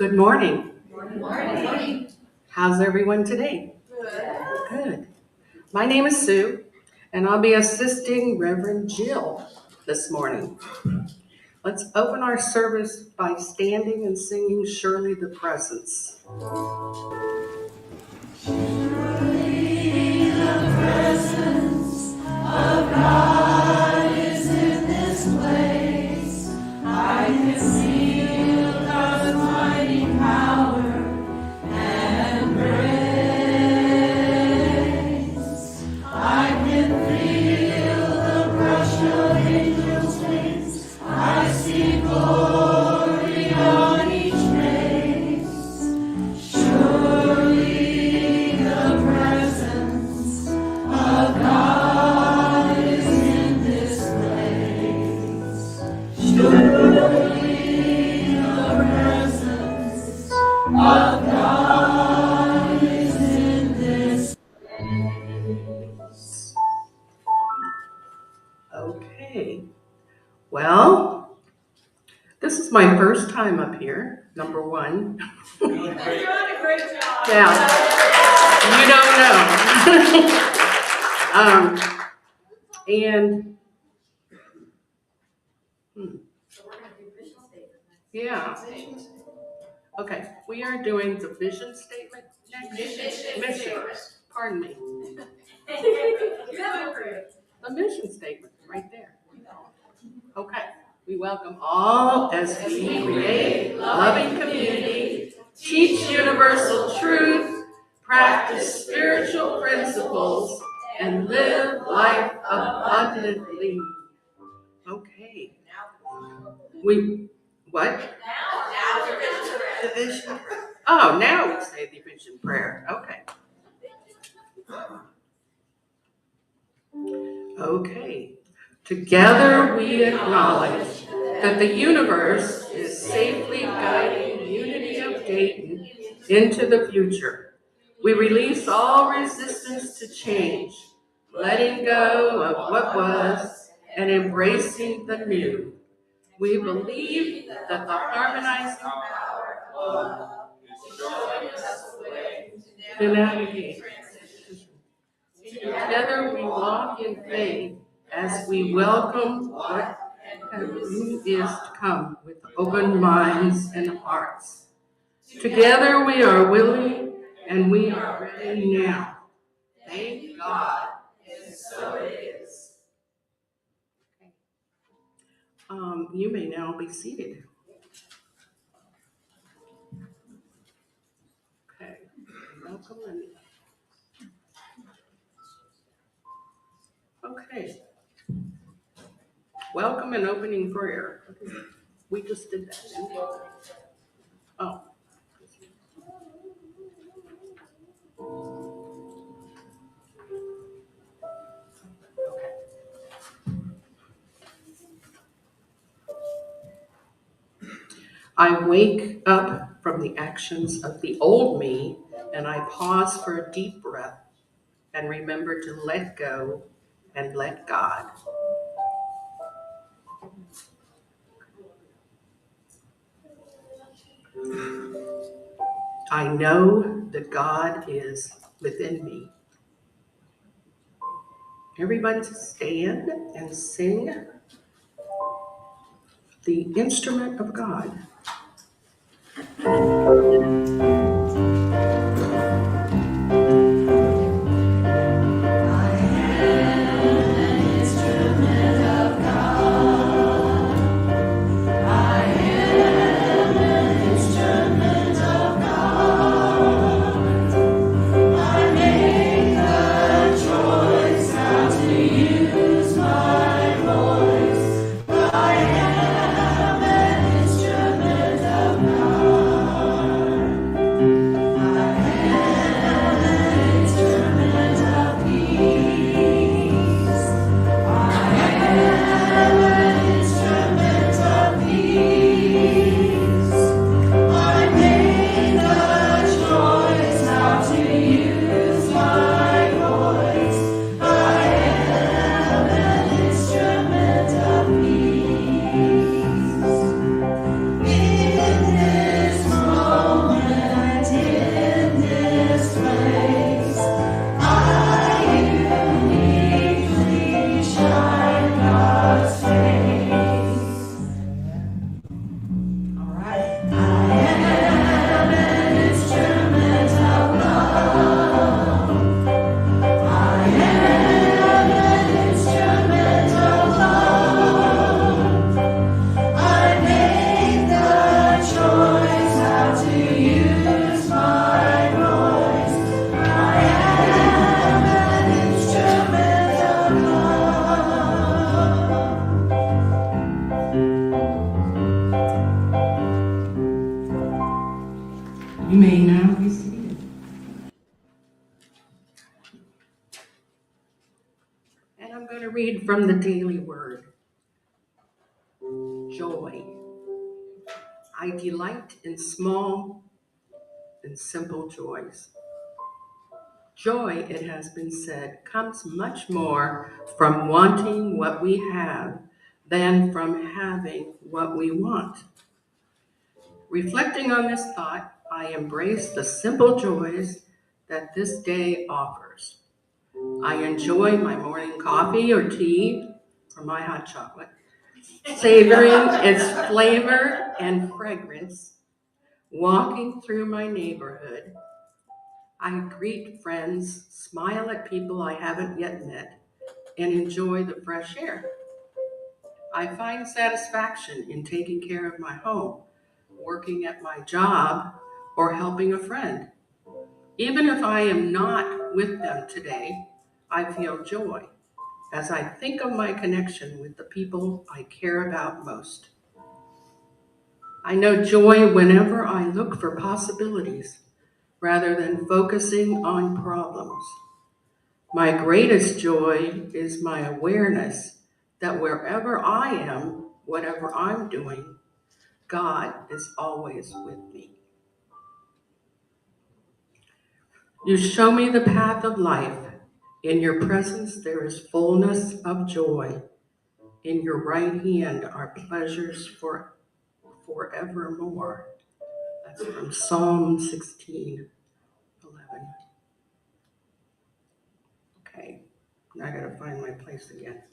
Good morning. Good morning. How's everyone today? Good. My name is Sue, and I'll be assisting Rev Jill this morning. Let's open our service by standing and singing Surely the Presence. Surely the presence of God is in this place. I can feel God's mighty power and grace. I can feel the rush of angels' wings. I see glory on each face. Surely the presence of God is in this place. Surely the presence of God is in this place. Okay. Well, this is my first time up here, number one. You're doing a great job. Yeah. You don't know. And So we're going to do vision statement next. yeah. Okay, we are doing the vision statement next. Mission. Pardon me. You're doing great. The mission statement, right there. Okay, we welcome all as we create loving community, teach universal truth, practice spiritual principles, and live life abundantly. Okay. What? Now the vision. Oh, now we say the vision prayer. Okay. Okay. Together we acknowledge that the universe is safely guiding Unity of Dayton into the future. We release all resistance to change, letting go of what was and embracing the new. We believe that the harmonizing power of love is showing us the way to navigate transition. Together we walk in faith as we welcome what is to come with open minds and hearts. Together we are willing and we are ready now. Thank God, and so it is. You may now be seated. Okay, welcome. Okay. Welcome and opening prayer. We just did that, didn't we? Oh. I wake up from the actions of the old me and I pause for a deep breath and remember to let go and let God. I know that God is within me. Everybody stand and sing the instrument of God. Use my voice. I am an instrument. You may now be seated. And I'm going to read from the Daily Word. Joy. I delight in small and simple joys. Joy, it has been said, comes much more from wanting what we have than from having what we want. Reflecting on this thought, I embrace the simple joys that this day offers. I enjoy my morning coffee or tea or my hot chocolate, savoring its flavor and fragrance. Walking through my neighborhood, I greet friends, smile at people I haven't yet met, and enjoy the fresh air. I find satisfaction in taking care of my home, working at my job, or helping a friend. Even if I am not with them today, I feel joy as I think of my connection with the people I care about most. I know joy whenever I look for possibilities rather than focusing on problems. My greatest joy is my awareness that wherever I am, whatever I'm doing, God is always with me. You show me the path of life. In your presence there is fullness of joy. In your right hand are pleasures forevermore. That's from Psalm 16:11. Okay, now I gotta find my place again.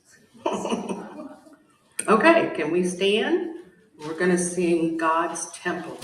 Okay, can we stand? We're gonna sing God's Temple.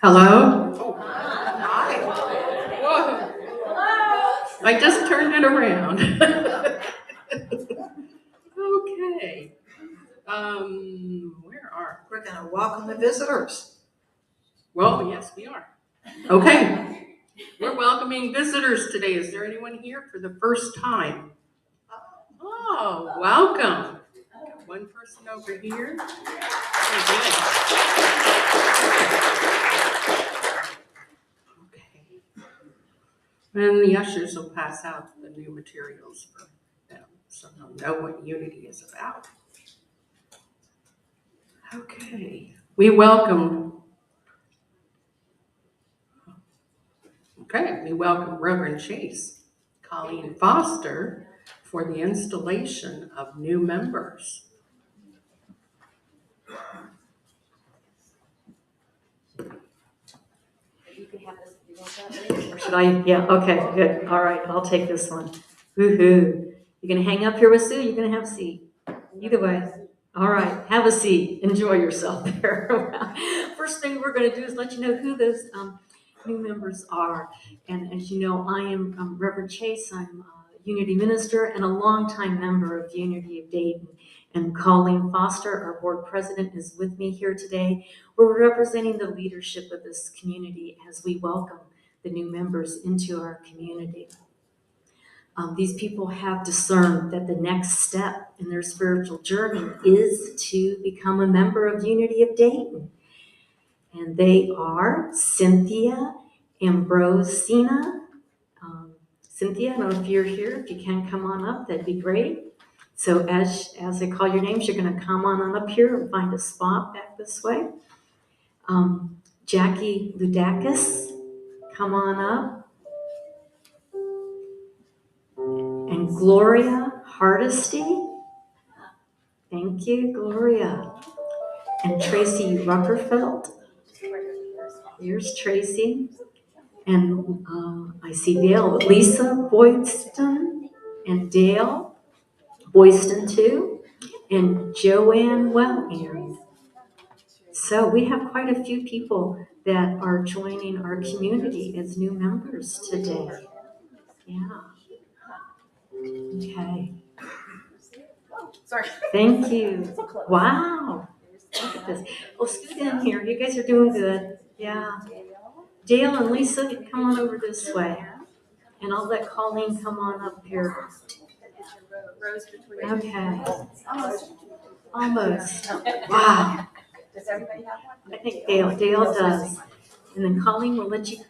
Hello? Oh, hi. Whoa. I just turned it around. Okay. Where are We're going to welcome the visitors. Well, yes, we are. Okay. We're welcoming visitors today. Is there anyone here for the first time? Oh, welcome. Got one person over here. Very good. Okay. And the ushers will pass out the new materials for them so they'll know what unity is about. Okay. We welcome Reverend Chase, Colleen Foster for the installation of new members. You can have this if you want that. Or should I? Yeah, okay, good. All right, I'll take this one. Woohoo. You're going to hang up here with Sue? You're going to have a seat. Either way. All right, have a seat. Enjoy yourself there. First thing we're going to do is let you know who those new members are. And as you know, I am Reverend Chase. I'm a Unity Minister and a longtime member of Unity of Dayton. And Colleen Foster, our board president, is with me here today. We're representing the leadership of this community as we welcome the new members into our community. These people have discerned that the next step in their spiritual journey is to become a member of Unity of Dayton. And they are Cynthia Ambrosina. Cynthia, I don't know if you're here. If you can come on up, that'd be great. So as I call your names, you're going to come on up here and find a spot back this way. Jackie Ludakis, come on up. And Gloria Hardesty. Thank you, Gloria. And Tracy Ruckerfeld. Here's Tracy. And I see Dale, Lisa Boyston, and Dale Boyston too, and Joanne Welland. So we have quite a few people that are joining our community as new members today. Yeah. Okay. Sorry. Thank you. Wow. Look at this. Well, scoot in here. You guys are doing good. Yeah. Dale and Lisa, come on over this way. And I'll let Colleen come on up here. Okay. Almost. Wow. Does everybody have one? I think Dale does. And then Colleen will let you come.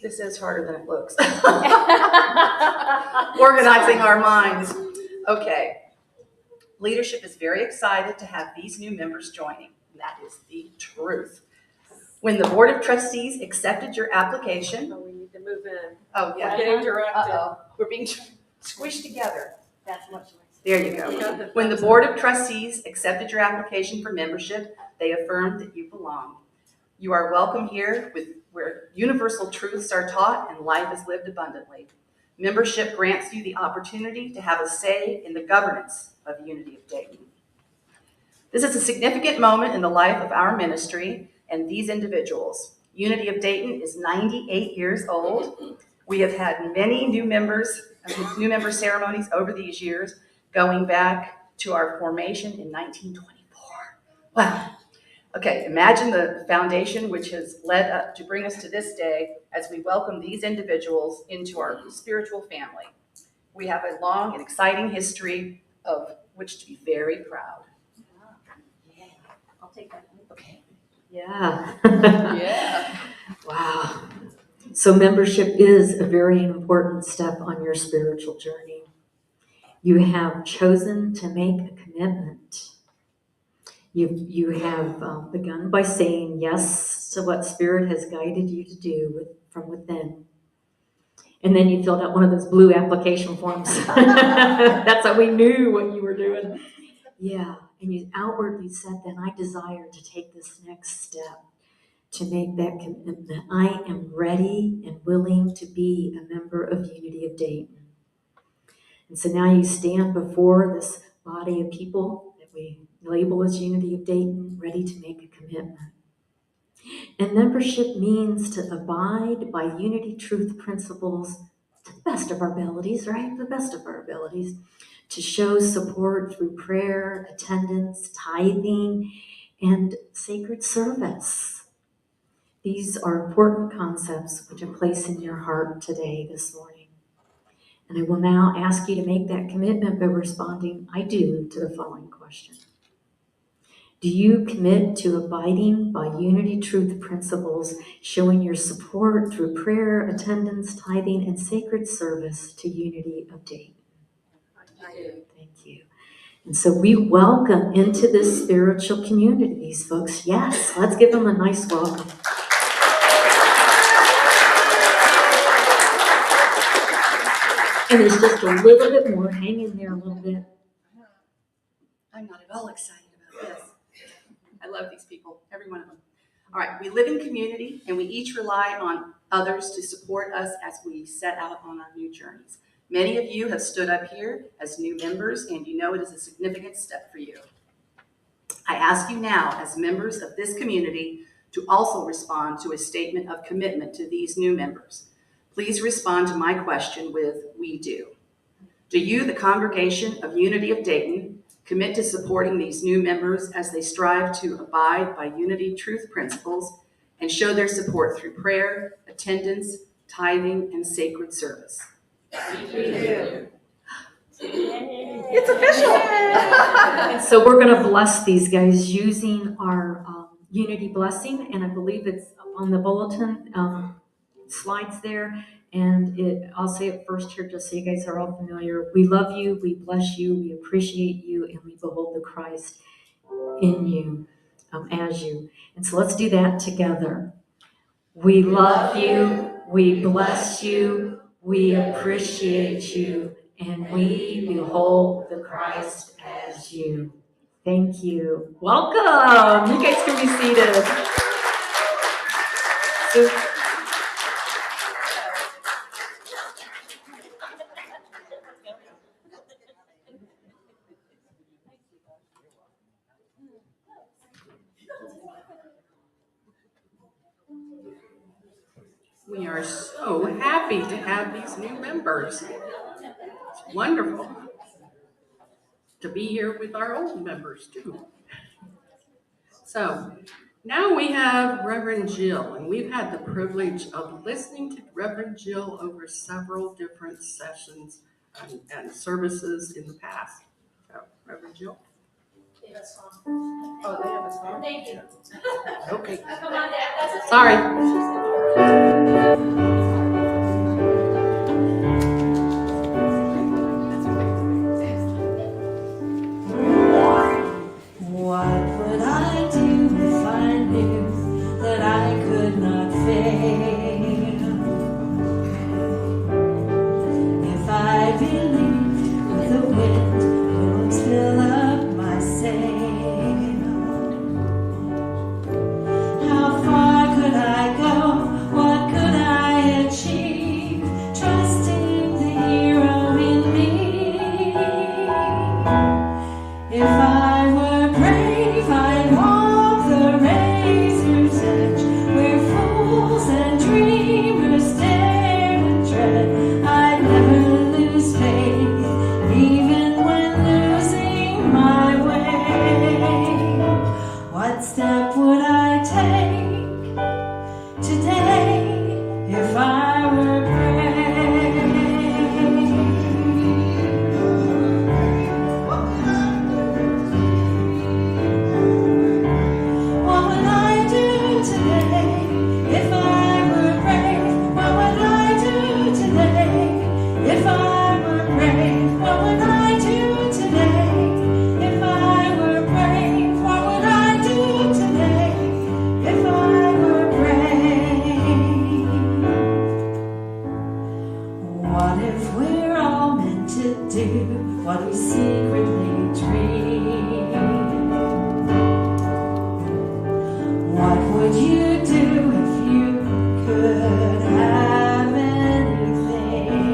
This is harder than it looks. Organizing our minds. Okay. Leadership is very excited to have these new members joining. That is the truth. When the Board of Trustees accepted your application. Oh, we need to move in. Oh, yeah. We're getting directed. Uh-oh. We're being squished together. That's much nicer. There you go. When the Board of Trustees accepted your application for membership, they affirmed that you belong. You are welcome here where universal truths are taught and life is lived abundantly. Membership grants you the opportunity to have a say in the governance of Unity of Dayton. This is a significant moment in the life of our ministry and these individuals. Unity of Dayton is 98 years old. We have had many new member ceremonies over these years, going back to our formation in 1924. Wow. Okay, imagine the foundation which has led up to bring us to this day as we welcome these individuals into our spiritual family. We have a long and exciting history of which to be very proud. Yeah. I'll take that. Okay. Yeah. Yeah. Wow. So membership is a very important step on your spiritual journey. You have chosen to make a commitment. You have begun by saying yes to what Spirit has guided you to do from within. And then you filled out one of those blue application forms. That's how we knew what you were doing. Yeah. And you outwardly said, then I desire to take this next step to make that commitment. I am ready and willing to be a member of Unity of Dayton. And so now you stand before this body of people that we label as Unity of Dayton, ready to make a commitment. And membership means to abide by Unity truth principles to the best of our abilities, right? The best of our abilities. To show support through prayer, attendance, tithing, and sacred service. These are important concepts which I place in your heart today, this morning. And I will now ask you to make that commitment by responding, I do, to the following question. Do you commit to abiding by Unity truth principles, showing your support through prayer, attendance, tithing, and sacred service to Unity of Dayton? I do. Thank you. And so we welcome into this spiritual community these folks. Yes, let's give them a nice welcome. And there's just a little bit more. Hang in there a little bit. I'm not at all excited about this. I love these people, every one of them. All right, we live in community and we each rely on others to support us as we set out on our new journeys. Many of you have stood up here as new members and you know it is a significant step for you. I ask you now as members of this community to also respond to a statement of commitment to these new members. Please respond to my question with, we do. Do you, the congregation of Unity of Dayton, commit to supporting these new members as they strive to abide by Unity truth principles and show their support through prayer, attendance, tithing, and sacred service? We do. It's official. So we're going to bless these guys using our unity blessing, and I believe it's on the bulletin slides there. And I'll say it first here just so you guys are all familiar. We love you, we bless you, we appreciate you, and we behold the Christ in you, as you. And so let's do that together. We love you, we bless you, we appreciate you, and we behold the Christ as you. Thank you. Welcome. You guys can be seated. So, We are so happy to have these new members. It's wonderful to be here with our old members too. So now we have Reverend Jill, and we've had the privilege of listening to Reverend Jill over several different sessions and services in the past. So, Reverend Jill. Oh, they have a song? Thank you. Okay. Come on, Dad, that's Sorry. What would I do if I knew that I could not fail? If I believed the wind would fill up my sail, how far could I go? What could I achieve? Trusting the hero in me. If I were brave, I'd walk the razor's edge, where fools and dreamers dare to tread. I'd never lose faith, even when losing my way. What step would I take today if I were brave? What would I do today if I were brave? What would I do today if I were brave? What would I do today if I were brave? What would I do today if I were brave? What if we're all meant to do what we secretly dream? What would you do if you could have anything?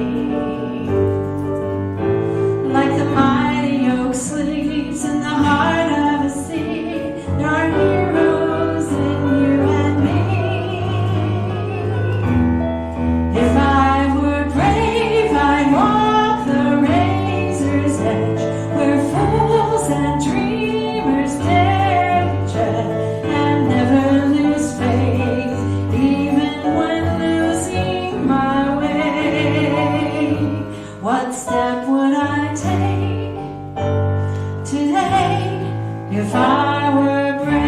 Like the mighty oak sleeps in the heart of a sea, there are heroes in you and me. If I were brave, I'd walk the razor's edge, where fools and dreamers dare to tread, and never lose faith, even when losing my way. What step would I take today if I were brave?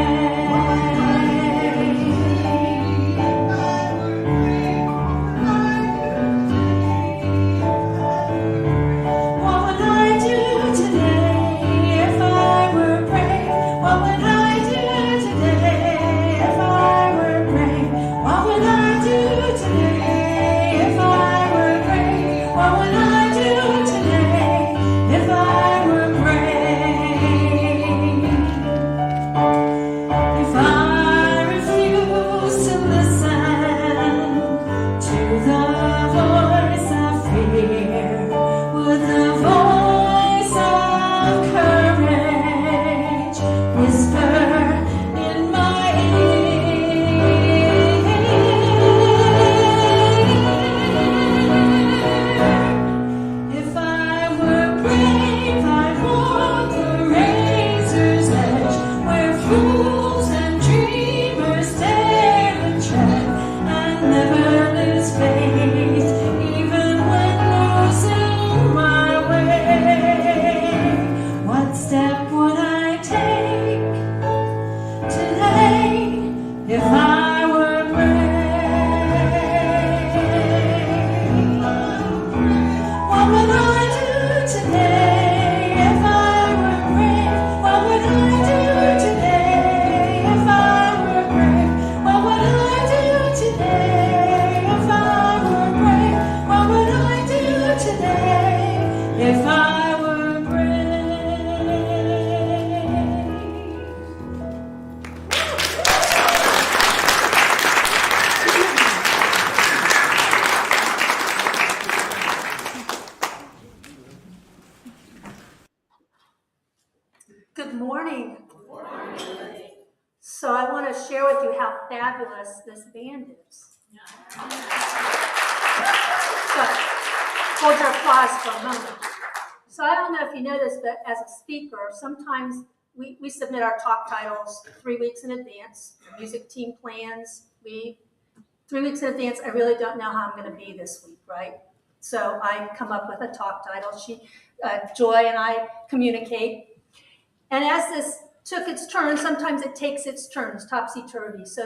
What would I do today if I were brave? What would I do today if I were brave? What would I do today if I were brave? What would I do today if I were brave? morning. So I want to share with you how fabulous this band is. So hold your applause for a moment. So I don't know if you know this, but as a speaker, sometimes we submit our talk titles 3 weeks in advance. The music team plans. 3 weeks in advance, I really don't know how I'm going to be this week, right? So I come up with a talk title. Joy and I communicate. And as this took its turn, sometimes it takes its turns, topsy-turvy. So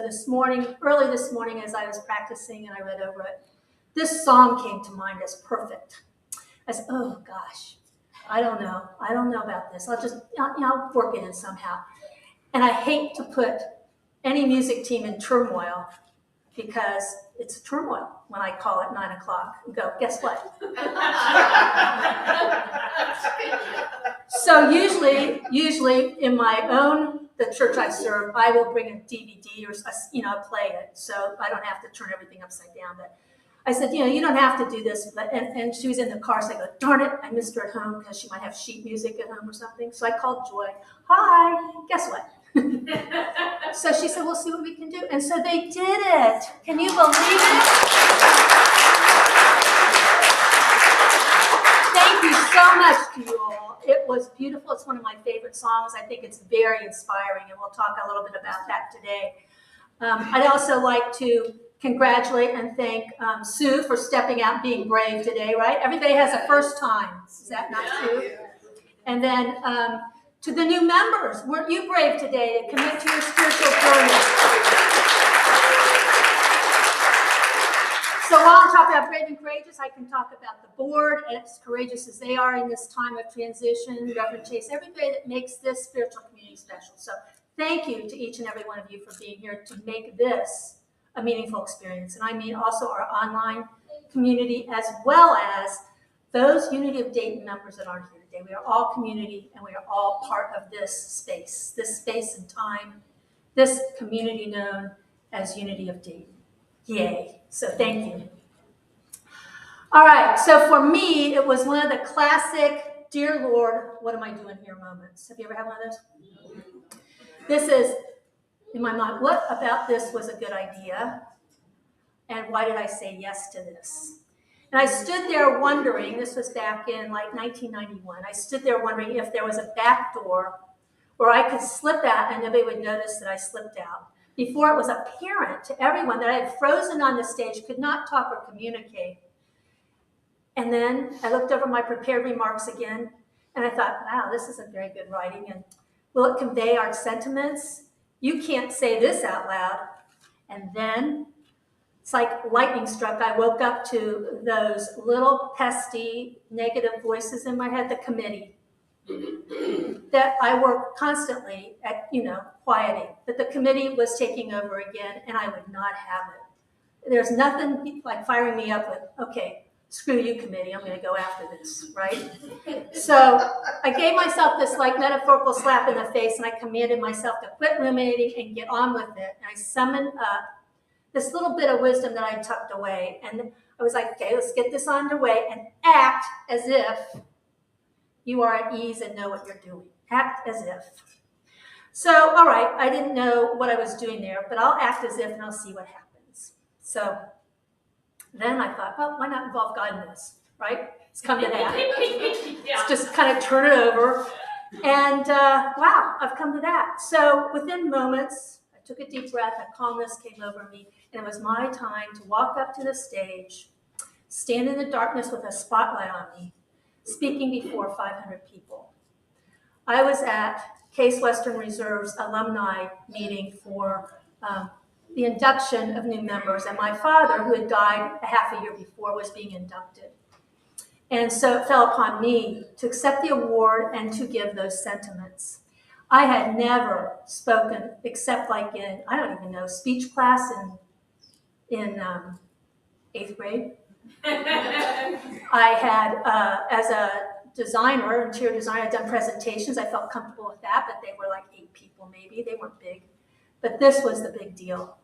early this morning, as I was practicing and I read over it, this song came to mind as perfect. I said, oh gosh, I don't know about this. I'll work it in somehow. And I hate to put any music team in turmoil, because it's a turmoil when I call at 9 o'clock and go, guess what? So usually in the church I serve, I will bring a DVD or, play it, so I don't have to turn everything upside down. But I said, you don't have to do this. And she was in the car, so I go, darn it, I missed her at home because she might have sheet music at home or something. So I called Joy. Hi, guess what? So she said, we'll see what we can do. And so they did it. Can you believe it? Thank you so much to you all. It was beautiful. It's one of my favorite songs. I think it's very inspiring, and we'll talk a little bit about that today. I'd also like to congratulate and thank Sue for stepping out and being brave today, right? Everybody has a first time. Is that not true? And then to the new members, weren't you brave today to commit to your spiritual journey? So while I'm talking about brave and courageous, I can talk about the board, as courageous as they are in this time of transition, Reverend Chase, everybody that makes this spiritual community special. So thank you to each and every one of you for being here to make this a meaningful experience. And I mean also our online community, as well as those Unity of Dayton members that aren't here today. We are all community, and we are all part of this space and time, this community known as Unity of Dayton. Yay. So thank you. All right. So for me, it was one of the classic, dear Lord, what am I doing here moments. Have you ever had one of those? This is, in my mind, what about this was a good idea? And why did I say yes to this? And I stood there wondering, this was back in like 1991, I stood there wondering if there was a back door where I could slip out and nobody would notice that I slipped out. Before it was apparent to everyone that I had frozen on the stage, could not talk or communicate. And then I looked over my prepared remarks again, and I thought, wow, this isn't very good writing. And will it convey our sentiments? You can't say this out loud. And then it's like lightning struck. I woke up to those little pesty negative voices in my head, the committee, that I work constantly at, quieting. But the committee was taking over again, and I would not have it. There's nothing like firing me up with, okay, screw you, committee, I'm going to go after this, right? So I gave myself this like metaphorical slap in the face, and I commanded myself to quit ruminating and get on with it. And I summoned up this little bit of wisdom that I tucked away. And I was like, okay, let's get this underway and act as if you are at ease and know what you're doing. Act as if. So, all right, I didn't know what I was doing there, but I'll act as if and I'll see what happens. So then I thought, well, why not involve God in this, right? It's come to that. Let's just kind of turn it over. And wow, I've come to that. So within moments, I took a deep breath, a calmness came over me, and it was my time to walk up to the stage, stand in the darkness with a spotlight on me, speaking before 500 people. I was at Case Western Reserve's alumni meeting for the induction of new members, and my father, who had died a half a year before, was being inducted. And so it fell upon me to accept the award and to give those sentiments. I had never spoken except like in, I don't even know, speech class in 8th grade. I had, as a designer, interior designer, I'd done presentations. I felt comfortable with that, but they were like 8 people maybe. They weren't big. But this was the big deal.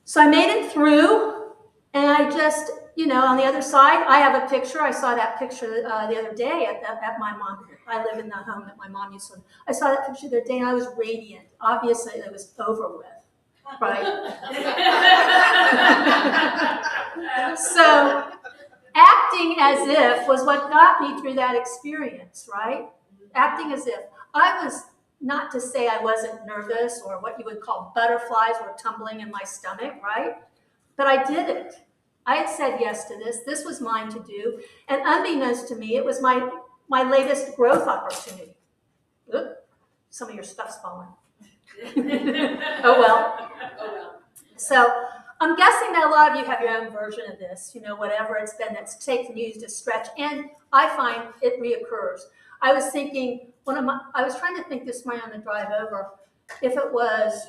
So I made it through, And I just, on the other side, I have a picture. I saw that picture the other day at my mom. I live in the home that my mom used to live. I saw that picture the other day and I was radiant. Obviously, it was over with, right? So acting as if was what got me through that experience, right? Acting as if. I was, not to say I wasn't nervous or what you would call butterflies were tumbling in my stomach, right? But I did it. I had said yes to this. This was mine to do. And unbeknownst to me, it was my latest growth opportunity. Oop, some of your stuff's falling. Oh well. So I'm guessing that a lot of you have your own version of this, whatever it's been that's taken you to stretch. And I find it reoccurs. I was thinking, I was trying to think this morning on the drive over, if it was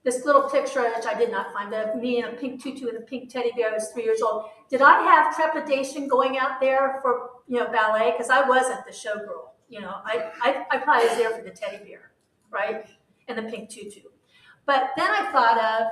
this little picture, which I did not find, of me in a pink tutu with a pink teddy bear. I was 3 years old. Did I have trepidation going out there for ballet? Because I wasn't the showgirl. I probably was there for the teddy bear, right, and the pink tutu. But then I thought of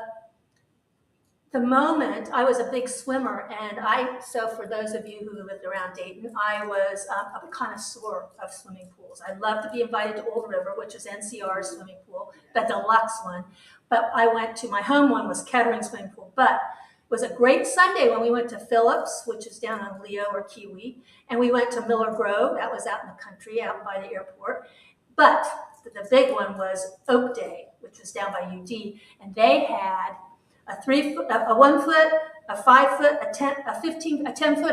the moment I was a big swimmer, and so for those of you who lived around Dayton, I was a connoisseur of swimming pools. I loved to be invited to Old River, which is NCR's swimming pool, the deluxe one. But I went to, my home one was Kettering swimming pool. But it was a great Sunday when we went to Phillips, which is down on Leo or Kiwi, and we went to Miller Grove. That was out in the country, out by the airport. But the big one was Oak Day, which was down by UD, and they had a 3 foot, a 1 foot, a 5 foot, a 10 foot,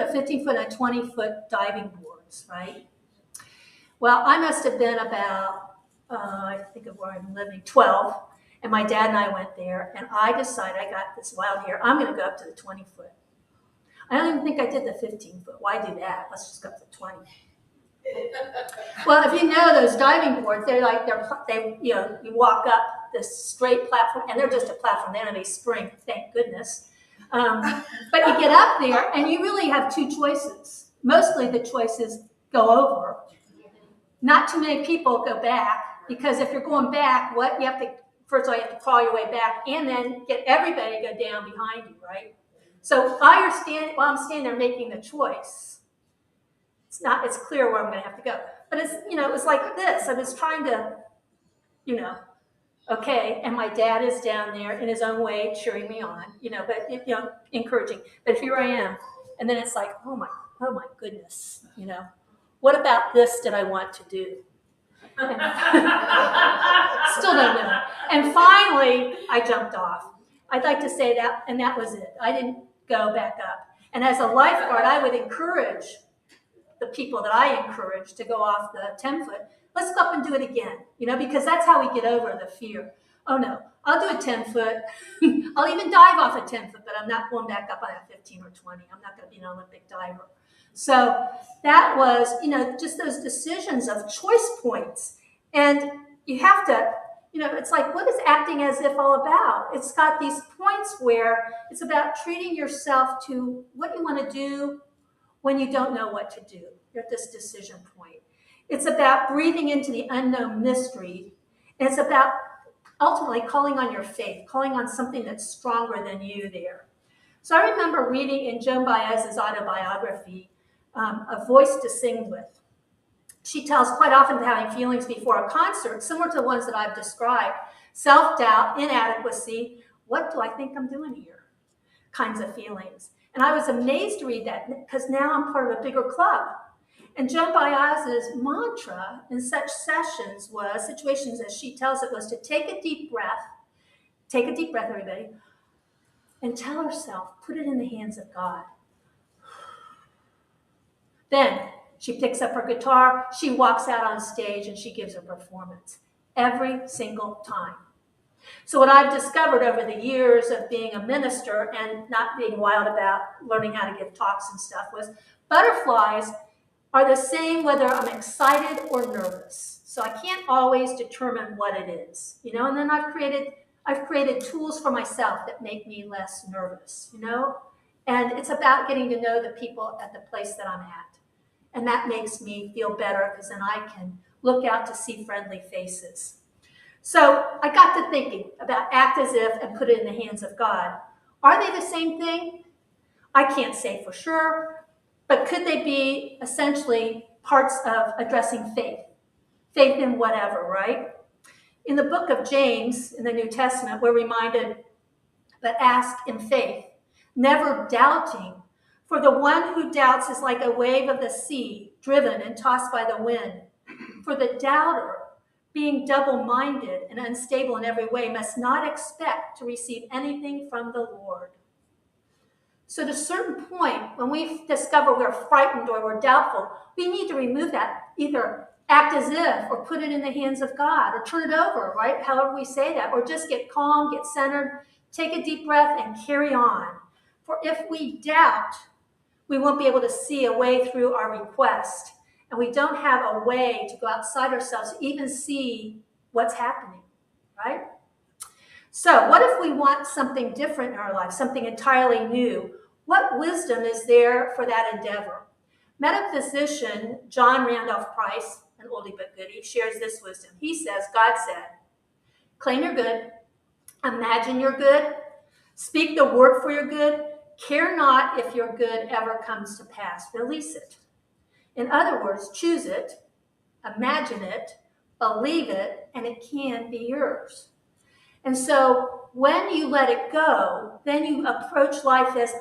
a 15 foot, and a 20 foot diving boards, right? Well, I must have been about, I think of where I'm living, 12, and my dad and I went there, and I decided, I got this wild hair, I'm gonna go up to the 20 foot. I don't even think I did the 15 foot. Why do that? Let's just go up to 20. Well, if you know those diving boards, you walk up this straight platform, and they're just a platform. They don't have any spring, thank goodness. But you get up there, and you really have two choices. Mostly the choices go over. Not too many people go back, because if you're going back, first of all, you have to crawl your way back, and then get everybody to go down behind you, right? So while I'm standing there making the choice, it's clear where I'm going to have to go. But it was like this. I was trying to, okay, and my dad is down there in his own way cheering me on, but encouraging. But here I am, and then it's like, oh my goodness, what about this that I want to do? And still don't know. And finally, I jumped off. I'd like to say that, and that was it. I didn't go back up. And as a lifeguard, I would encourage the people that I encourage to go off the 10 foot. Let's go up and do it again, because that's how we get over the fear. Oh no, I'll do a 10 foot. I'll even dive off a 10 foot, but I'm not going back up on a 15 or 20. I'm not going to be an Olympic diver. So that was, just those decisions of choice points. And you have to, it's like, what is acting as if all about? It's got these points where it's about treating yourself to what you want to do when you don't know what to do. You're at this decision point. It's about breathing into the unknown mystery. And it's about ultimately calling on your faith, calling on something that's stronger than you there. So I remember reading in Joan Baez's autobiography, A Voice to Sing With. She tells quite often having feelings before a concert, similar to the ones that I've described, self-doubt, inadequacy, what do I think I'm doing here? Kinds of feelings. And I was amazed to read that, because now I'm part of a bigger club. And Joan Baez's mantra in such situations as she tells it, was to take a deep breath, everybody, and tell herself, put it in the hands of God. Then she picks up her guitar, she walks out on stage, and she gives a performance every single time. So what I've discovered over the years of being a minister and not being wild about learning how to give talks and stuff was butterflies are the same whether I'm excited or nervous. So I can't always determine what it is, and then I've created tools for myself that make me less nervous, and it's about getting to know the people at the place that I'm at. And that makes me feel better, because then I can look out to see friendly faces. So I got to thinking about act as if and put it in the hands of God. Are they the same thing? I can't say for sure, but could they be essentially parts of addressing faith? Faith in whatever, right? In the book of James, in the New Testament, we're reminded that ask in faith, never doubting. For the one who doubts is like a wave of the sea, driven and tossed by the wind. For the doubter, being double-minded and unstable in every way, must not expect to receive anything from the Lord. So at a certain point, when we discover we're frightened or we're doubtful, we need to remove that. Either act as if, or put it in the hands of God, or turn it over, right? However we say that, or just get calm, get centered, take a deep breath, and carry on. For if we doubt, we won't be able to see a way through our request. And we don't have a way to go outside ourselves to even see what's happening, right? So what if we want something different in our life, something entirely new? What wisdom is there for that endeavor? Metaphysician John Randolph Price, an oldie but goodie, shares this wisdom. He says, God said, claim you're good, imagine you're good, speak the word for your good, care not if your good ever comes to pass, release it. In other words, choose it, imagine it, believe it, and it can be yours. And so when you let it go, then you approach life as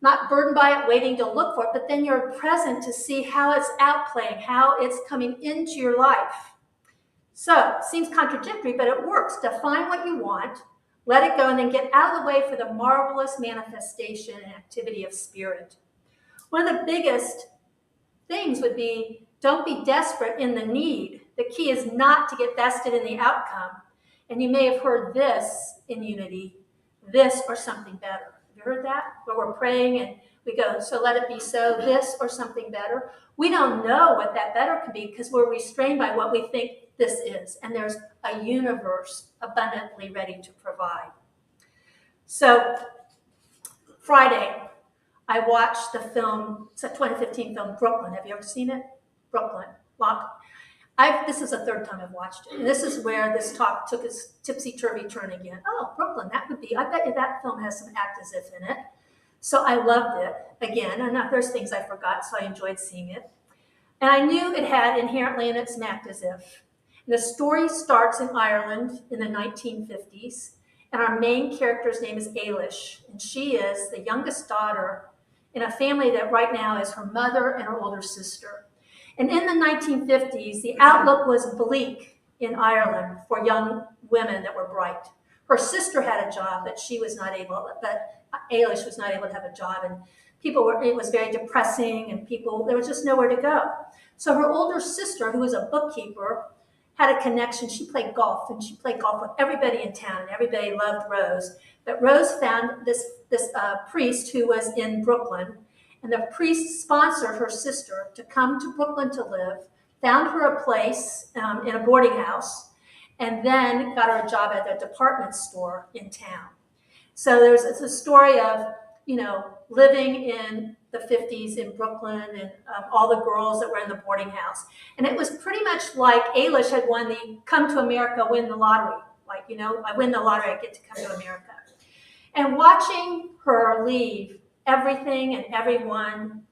not burdened by it, waiting to look for it, but then you're present to see how it's outplaying, how it's coming into your life. So, seems contradictory, but it works. Define what you want, let it go, and then get out of the way for the marvelous manifestation and activity of spirit. One of the biggest things would be, don't be desperate in the need. The key is not to get vested in the outcome. And you may have heard this in unity, this or something better. Have you heard that? Where we're praying and we go, so let it be so, this or something better. We don't know what that better can be because we're restrained by what we think this is. And there's a universe abundantly ready to provide. So Friday, I watched the film, it's a 2015 film, Brooklyn. Have you ever seen it? Brooklyn. This is the third time I've watched it. And this is where this talk took its tipsy-turvy turn again. Oh, Brooklyn, that would be, I bet you that film has some act as if in it. So I loved it again. And there's things I forgot, so I enjoyed seeing it. And I knew it had inherently in it some act as if. And the story starts in Ireland in the 1950s. And our main character's name is Ailish. And she is the youngest daughter in a family that right now is her mother and her older sister. And in the 1950s, the outlook was bleak in Ireland for young women that were bright. Her sister had a job, but Ailish was not able to have a job. And it was very depressing, and there was just nowhere to go. So her older sister, who was a bookkeeper, had a connection. She played golf, and she played golf with everybody in town, and everybody loved Rose. But Rose found this priest who was in Brooklyn, and the priest sponsored her sister to come to Brooklyn to live, found her a place in a boarding house, and then got her a job at a department store in town. So it's a story of, living in the 50s in Brooklyn and all the girls that were in the boarding house. And it was pretty much like Ailish had won the come to America, win the lottery. Like, I win the lottery, I get to come to America. And watching her leave everything and everyone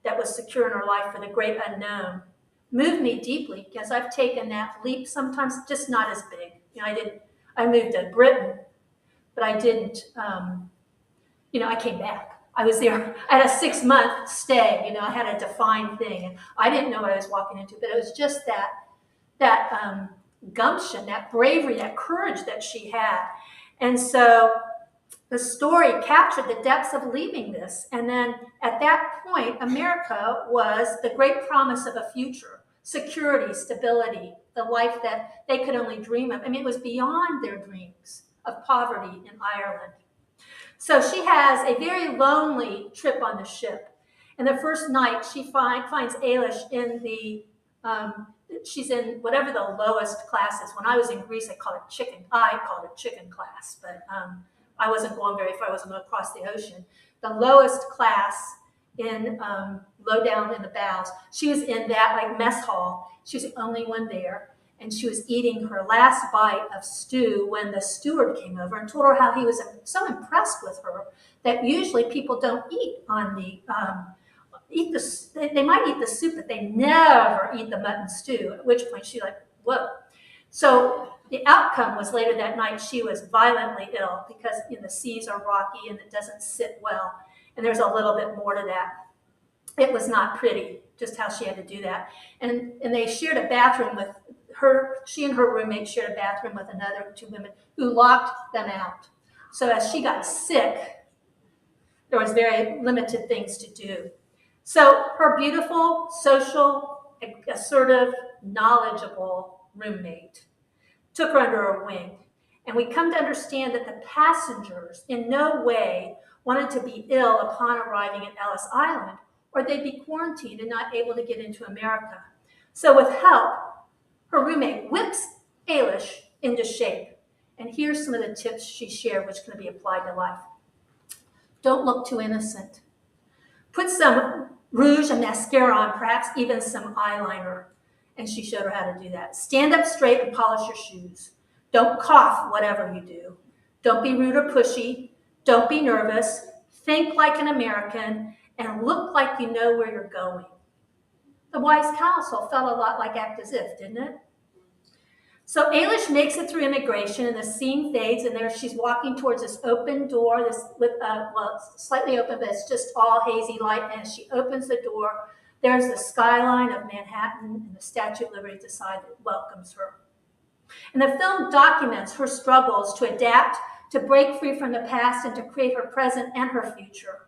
that was secure in her life for the great unknown moved me deeply, because I've taken that leap sometimes, just not as big. I moved to Britain, but I didn't, I came back. I was there. I had a 6-month stay. I had a defined thing. And I didn't know what I was walking into, but it was just that gumption, that bravery, that courage that she had. And so the story captured the depths of leaving this. And then at that point, America was the great promise of a future, security, stability, the life that they could only dream of. It was beyond their dreams of poverty in Ireland. So she has a very lonely trip on the ship. And the first night she finds Ailish in she's in whatever the lowest class is. When I was in Greece, I called it chicken class, but I wasn't going very far. I wasn't going to cross the ocean. The lowest class in low down in the bows. She was in that mess hall. She was the only one there. and she was eating her last bite of stew when the steward came over and told her how he was so impressed with her that usually people don't eat on the they might eat the soup, but they never eat the mutton stew. At which point she like, whoa. So the outcome was later that night she was violently ill because the seas are rocky and it doesn't sit well. And there's a little bit more to that. It was not pretty, just how she had to do that. And they shared a bathroom with her. She and her roommate shared a bathroom with another 2 women who locked them out. So as she got sick, there was very limited things to do. So her beautiful, social, assertive, knowledgeable roommate took her under her wing. And we come to understand that the passengers in no way wanted to be ill upon arriving at Ellis Island, or they'd be quarantined and not able to get into America. So with help, her roommate whips Ailish into shape. And here's some of the tips she shared, which can be applied to life. Don't look too innocent. Put some rouge and mascara on, perhaps even some eyeliner. And she showed her how to do that. Stand up straight and polish your shoes. Don't cough, whatever you do. Don't be rude or pushy. Don't be nervous. Think like an American and look like you know where you're going. The wise counsel felt a lot like act as if, didn't it? So Ailish makes it through immigration, and the scene fades, and there she's walking towards this open door, this with it's slightly open, but it's just all hazy light. And as she opens the door, there's the skyline of Manhattan and the Statue of Liberty at the side that welcomes her. And the film documents her struggles to adapt, to break free from the past, and to create her present and her future.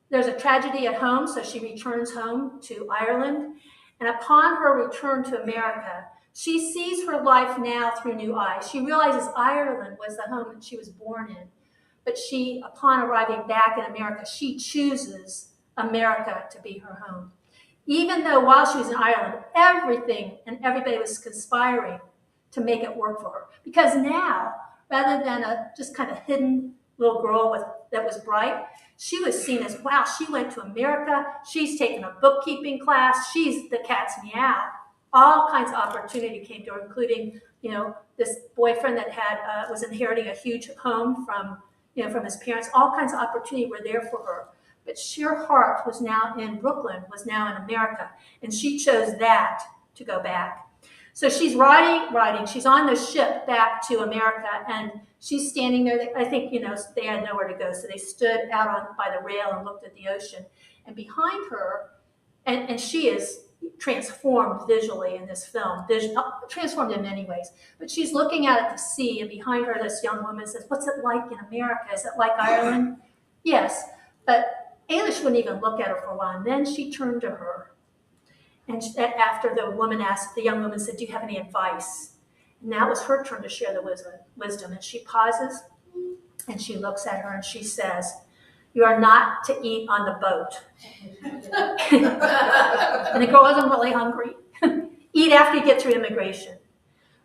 There's a tragedy at home, so she returns home to Ireland. And upon her return to America, she sees her life now through new eyes. She realizes Ireland was the home that she was born in. But she, upon arriving back in America, she chooses America to be her home. Even though while she was in Ireland, everything and everybody was conspiring to make it work for her. Because now, rather than a just kind of hidden little girl that was bright, she was seen as, wow, she went to America, she's taken a bookkeeping class, she's the cat's meow. All kinds of opportunity came to her, including, this boyfriend that was inheriting a huge home from his parents. All kinds of opportunity were there for her. But her heart was now in Brooklyn, was now in America, and she chose that to go back. So she's riding, she's on the ship back to America, and she's standing there. I think, they had nowhere to go, so they stood out by the rail and looked at the ocean. And behind her, and she is transformed visually in this film, transformed in many ways, but she's looking out at the sea, and behind her, this young woman says, what's it like in America? Is it like Ireland? Yes, but Ailish wouldn't even look at her for a while, and then she turned to her. And after the young woman said, do you have any advice? And now it was her turn to share the wisdom. And she pauses and she looks at her and she says, you are not to eat on the boat. And the girl wasn't really hungry. Eat after you get through immigration.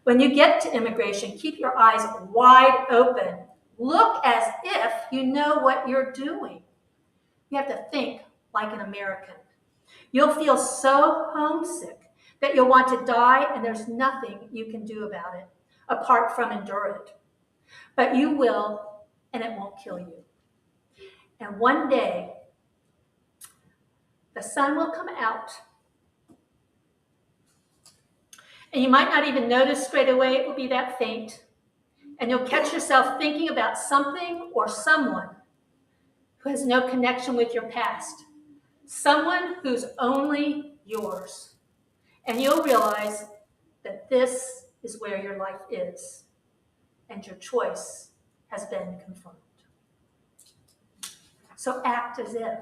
When you get to immigration, keep your eyes wide open. Look as if you know what you're doing. You have to think like an American. You'll feel so homesick that you'll want to die, and there's nothing you can do about it apart from endure it. But you will, and it won't kill you. And one day, the sun will come out, and you might not even notice straight away it will be that faint, and you'll catch yourself thinking about something or someone who has no connection with your past. Someone who's only yours. And you'll realize that this is where your life is, and your choice has been confirmed. So act as if.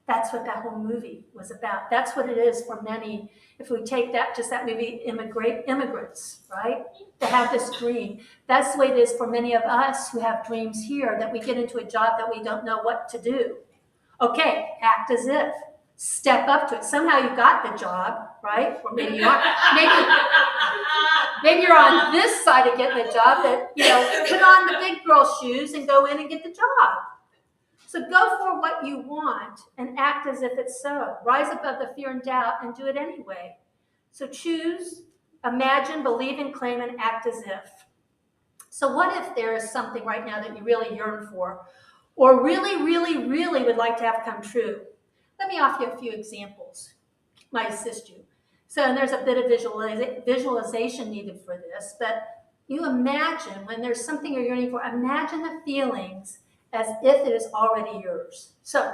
That's what that whole movie was about. That's what it is for many. If we take that movie, immigrants, right? To have this dream. That's the way it is for many of us who have dreams here, that we get into a job that we don't know what to do. Okay, act as if. Step up to it. Somehow you got the job, right? Or maybe you aren't. Maybe you're on this side of getting the job that, put on the big girl shoes and go in and get the job. So go for what you want and act as if it's so. Rise above the fear and doubt and do it anyway. So choose, imagine, believe in, claim, and act as if. So what if there is something right now that you really yearn for, or really, really, really would like to have come true? Let me offer you a few examples. Might assist you. So, and there's a bit of visualization needed for this, but you imagine when there's something you're yearning for, imagine the feelings as if it is already yours. So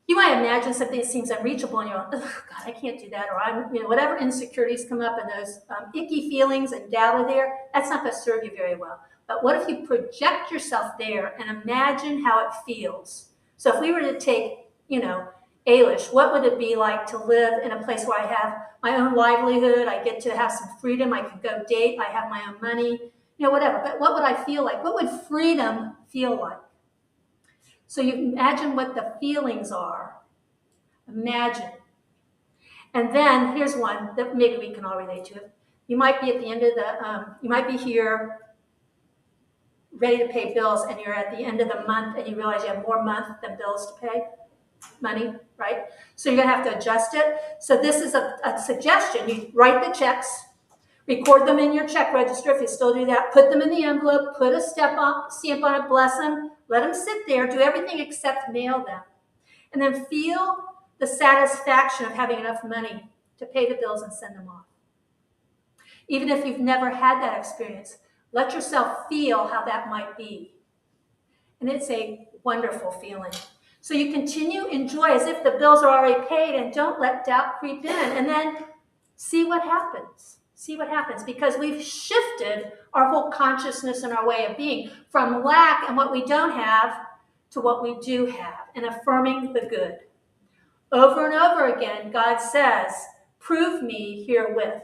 you might imagine something that seems unreachable and you're like, oh God, I can't do that, or whatever insecurities come up and those icky feelings and doubt are there, that's not going to serve you very well. But what if you project yourself there and imagine how it feels? So if we were to take, Ailish, what would it be like to live in a place where I have my own livelihood, I get to have some freedom, I can go date, I have my own money, whatever. But what would I feel like? What would freedom feel like? So you imagine what the feelings are. Imagine. And then here's one that maybe we can all relate to. You might be at the end of you might be here ready to pay bills, and you're at the end of the month and you realize you have more month than bills to pay. Money, right? So you're gonna have to adjust it. So this is a suggestion. You write the checks, record them in your check register if you still do that, put them in the envelope, put a stamp on it, bless them, let them sit there, do everything except mail them. And then feel the satisfaction of having enough money to pay the bills and send them off. Even if you've never had that experience, let yourself feel how that might be. And it's a wonderful feeling. So you continue, enjoy as if the bills are already paid, and don't let doubt creep in. And then see what happens. See what happens, because we've shifted our whole consciousness and our way of being from lack and what we don't have to what we do have, and affirming the good. Over and over again, God says, prove me herewith.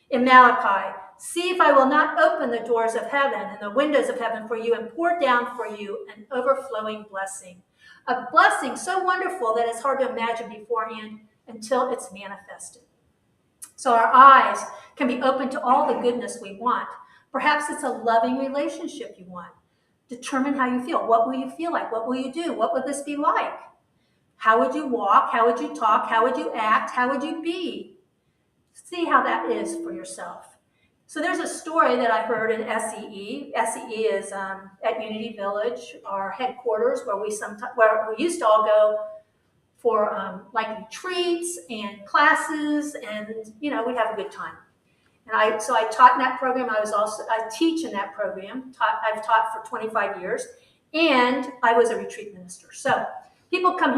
In Malachi, see if I will not open the doors of heaven and the windows of heaven for you and pour down for you an overflowing blessing. A blessing so wonderful that it's hard to imagine beforehand until it's manifested. So our eyes can be open to all the goodness we want. Perhaps it's a loving relationship you want. Determine how you feel. What will you feel like? What will you do? What would this be like? How would you walk? How would you talk? How would you act? How would you be? See how that is for yourself. So there's a story that I heard in SEE. SEE is at Unity Village, our headquarters, where we used to all go for like retreats and classes, and we'd have a good time. And I taught in that program. I teach in that program. I've taught for 25 years, and I was a retreat minister. So people come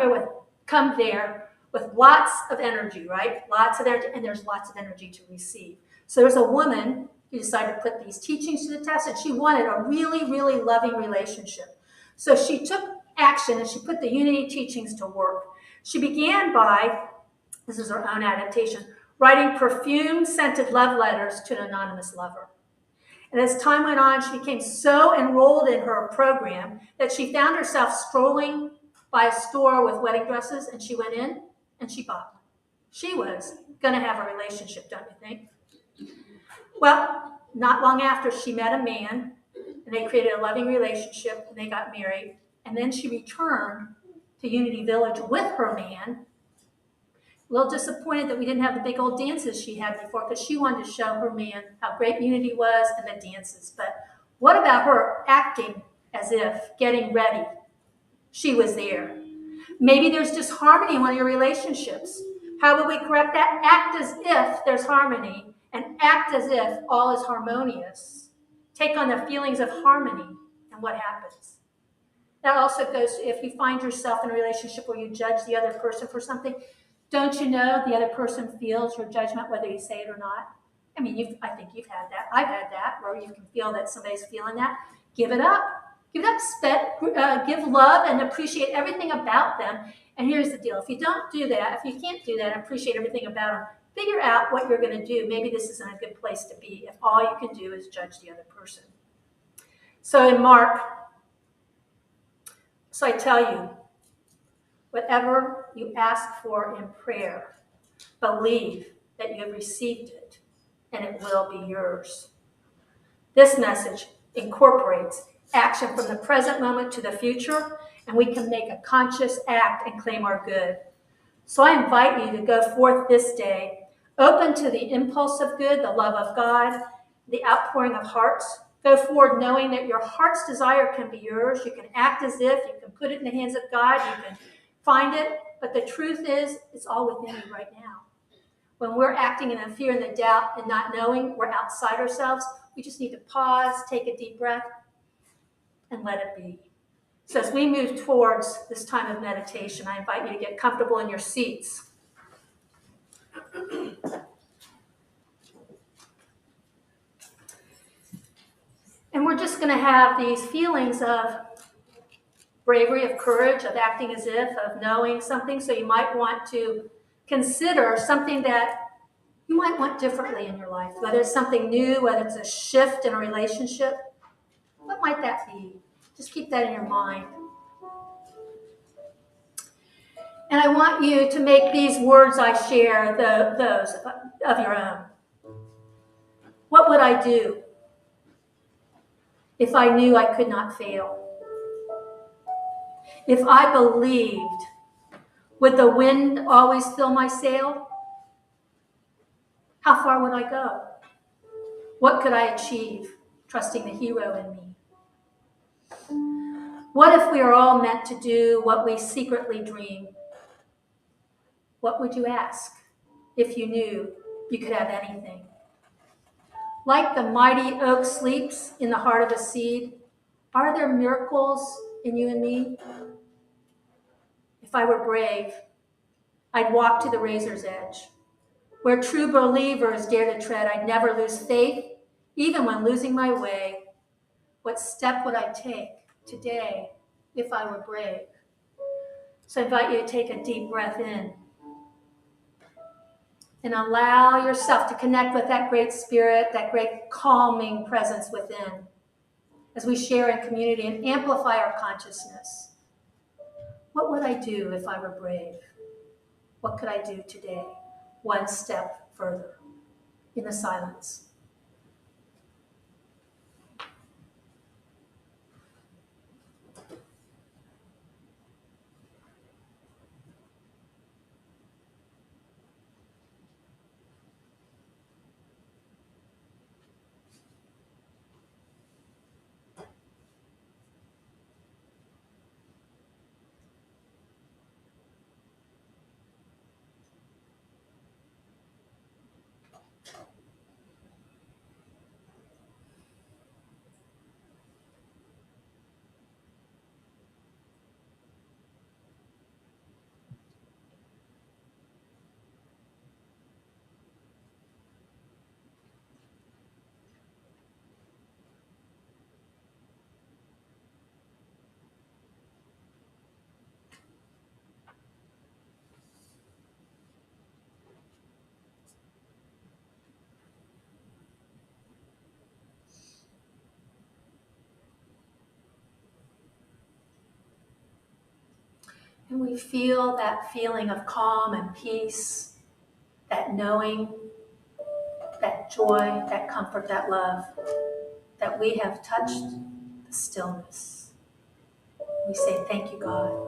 there with lots of energy, right? Lots of energy, and there's lots of energy to receive. So there's a woman who decided to put these teachings to the test, and she wanted a really, really loving relationship. So she took action, and she put the Unity teachings to work. She began by, this is her own adaptation, writing perfume-scented love letters to an anonymous lover. And as time went on, she became so enrolled in her program that she found herself strolling by a store with wedding dresses, and she went in and she bought them. She was going to have a relationship, don't you think? Well, not long after, she met a man, and they created a loving relationship, and they got married. And then she returned to Unity Village with her man. A little disappointed that we didn't have the big old dances she had before, because she wanted to show her man how great Unity was and the dances. But what about her acting as if, getting ready? She was there. Maybe there's disharmony in one of your relationships. How would we correct that? Act as if there's harmony, and act as if all is harmonious. Take on the feelings of harmony, and what happens? That also goes to if you find yourself in a relationship where you judge the other person for something. Don't you know the other person feels your judgment whether you say it or not? I mean, I think you've had that. I've had that, where you can feel that somebody's feeling that. Give it up. Give it up. Give love and appreciate everything about them. And here's the deal. If you don't do that, if you can't do that and appreciate everything about them, figure out what you're going to do. Maybe this isn't a good place to be if all you can do is judge the other person. So in Mark, so I tell you, whatever you ask for in prayer, believe that you have received it and it will be yours. This message incorporates action from the present moment to the future, and we can make a conscious act and claim our good. So I invite you to go forth this day, open to the impulse of good, the love of God, the outpouring of hearts. Go forward knowing that your heart's desire can be yours. You can act as if, you can put it in the hands of God, you can find it, but the truth is, it's all within you right now. When we're acting in the fear and the doubt and not knowing we're outside ourselves, we just need to pause, take a deep breath, and let it be. So as we move towards this time of meditation, I invite you to get comfortable in your seats. And we're just going to have these feelings of bravery, of courage, of acting as if, of knowing something. So you might want to consider something that you might want differently in your life, whether it's something new, whether it's a shift in a relationship. What might that be? Just keep that in your mind. And I want you to make these words I share those of your own. What would I do if I knew I could not fail? If I believed, would the wind always fill my sail? How far would I go? What could I achieve, trusting the hero in me? What if we are all meant to do what we secretly dream? What would you ask if you knew you could have anything? Like the mighty oak sleeps in the heart of a seed, are there miracles in you and me? If I were brave, I'd walk to the razor's edge. Where true believers dare to tread, I'd never lose faith, even when losing my way. What step would I take today if I were brave? So I invite you to take a deep breath in and allow yourself to connect with that great spirit, that great calming presence within, as we share in community and amplify our consciousness. What would I do if I were brave? What could I do today? One step further in the silence. And we feel that feeling of calm and peace, that knowing, that joy, that comfort, that love, that we have touched the stillness. We say, thank you, God.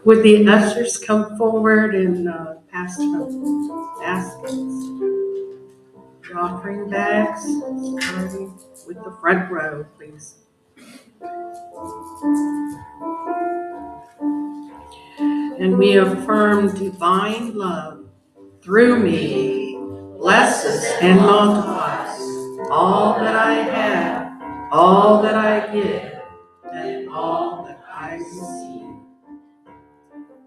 Would the ushers come forward and pass the baskets, the offering bags, starting with the front row, please. And we affirm divine love through me, blesses and multiplies all that I have, all that I give, and all that I receive.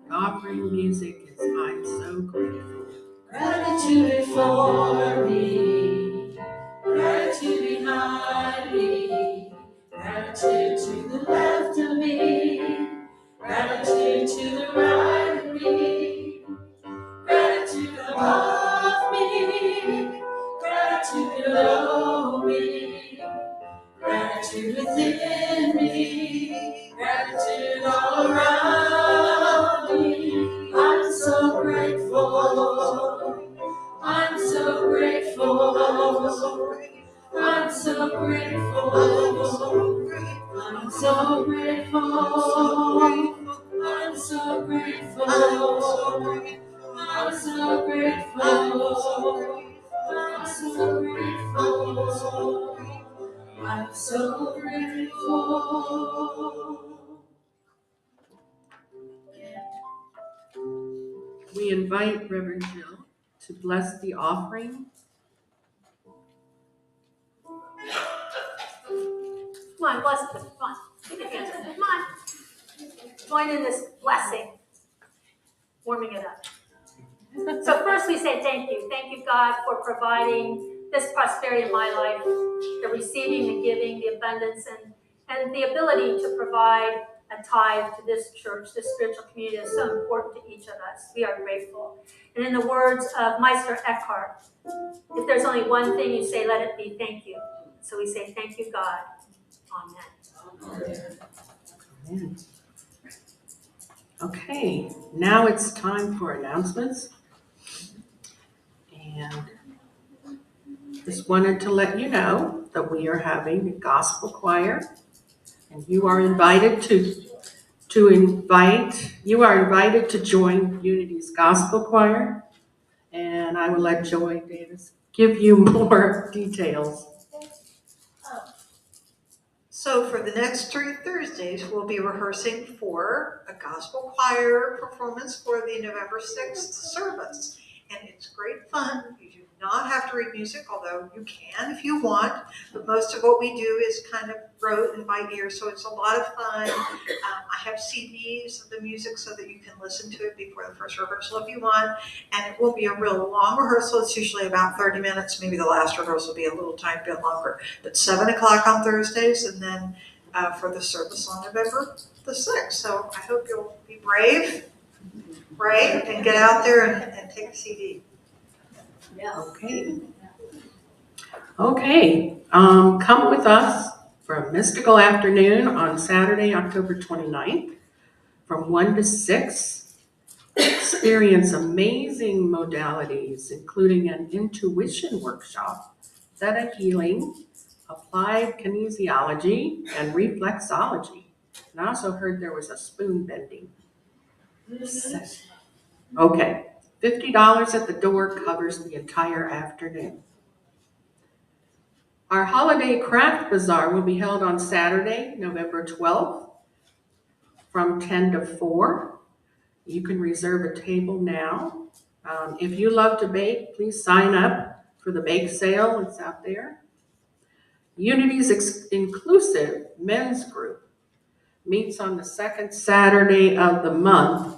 The offering music is I'm so grateful. Gratitude before me, gratitude behind me, gratitude to the left of me, gratitude to the right of me, gratitude above me, gratitude below me, gratitude within me, gratitude all around me. I'm so grateful. I'm so grateful. I'm so grateful. I'm so grateful. I'm so grateful. I'm so grateful. I'm so grateful. I'm so grateful. We invite Rev Jill to bless the offering. Come on, bless them. Come on. Give me hands. Come on. Join in this blessing. Warming it up. So first we say thank you. Thank you, God, for providing this prosperity in my life, the receiving, the giving, the abundance, and the ability to provide a tithe to this church, this spiritual community is so important to each of us. We are grateful. And in the words of Meister Eckhart, if there's only one thing you say, let it be thank you. So we say thank you, God. Amen. Amen. Okay, now it's time for announcements. And just wanted to let you know that we are having a gospel choir, and you are invited to join Unity's gospel choir. And I will let Joy Davis give you more details. So for the next 3 Thursdays, we'll be rehearsing for a gospel choir performance for the November 6th service. And it's great fun. You do not have to read music, although you can if you want. But most of what we do is kind of rote and by ear, so it's a lot of fun. I have CDs of the music so that you can listen to it before the first rehearsal if you want. And it will be a real long rehearsal. It's usually about 30 minutes. Maybe the last rehearsal will be a little tiny bit longer. But 7 o'clock on Thursdays, and then for the service on November the 6th. So I hope you'll be brave, right? And get out there and take a CD. Okay. Come with us for a mystical afternoon on Saturday, October 29th from 1 to 6. Experience amazing modalities, including an intuition workshop, theta healing, applied kinesiology, and reflexology. And I also heard there was a spoon bending session. Okay, $50 at the door covers the entire afternoon. Our holiday craft bazaar will be held on Saturday, November 12th from 10 to 4. You can reserve a table now. If you love to bake, please sign up for the bake sale. It's out there. Unity's inclusive men's group meets on the second Saturday of the month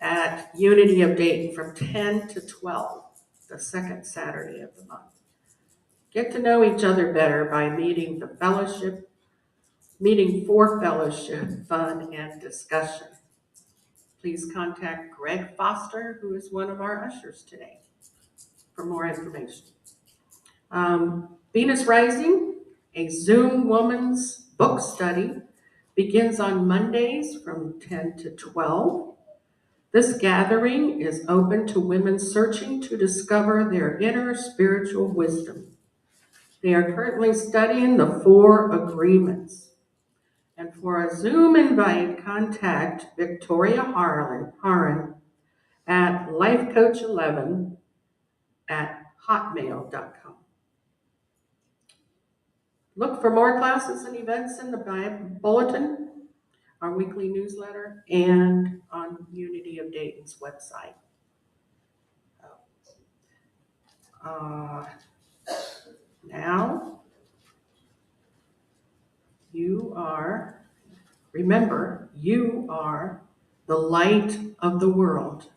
at Unity of Dayton from 10 to 12, the second Saturday of the month. Get to know each other better by meeting for fellowship, fun, and discussion. Please contact Greg Foster, who is one of our ushers today, for more information. Venus Rising, a Zoom woman's book study, begins on Mondays from 10 to 12. This gathering is open to women searching to discover their inner spiritual wisdom. They are currently studying the 4 agreements. And for a Zoom invite, contact Victoria Haran at lifecoach11@hotmail.com. Look for more classes and events in the bulletin, our weekly newsletter, and on Unity of Dayton's website. Now, remember, you are the light of the world.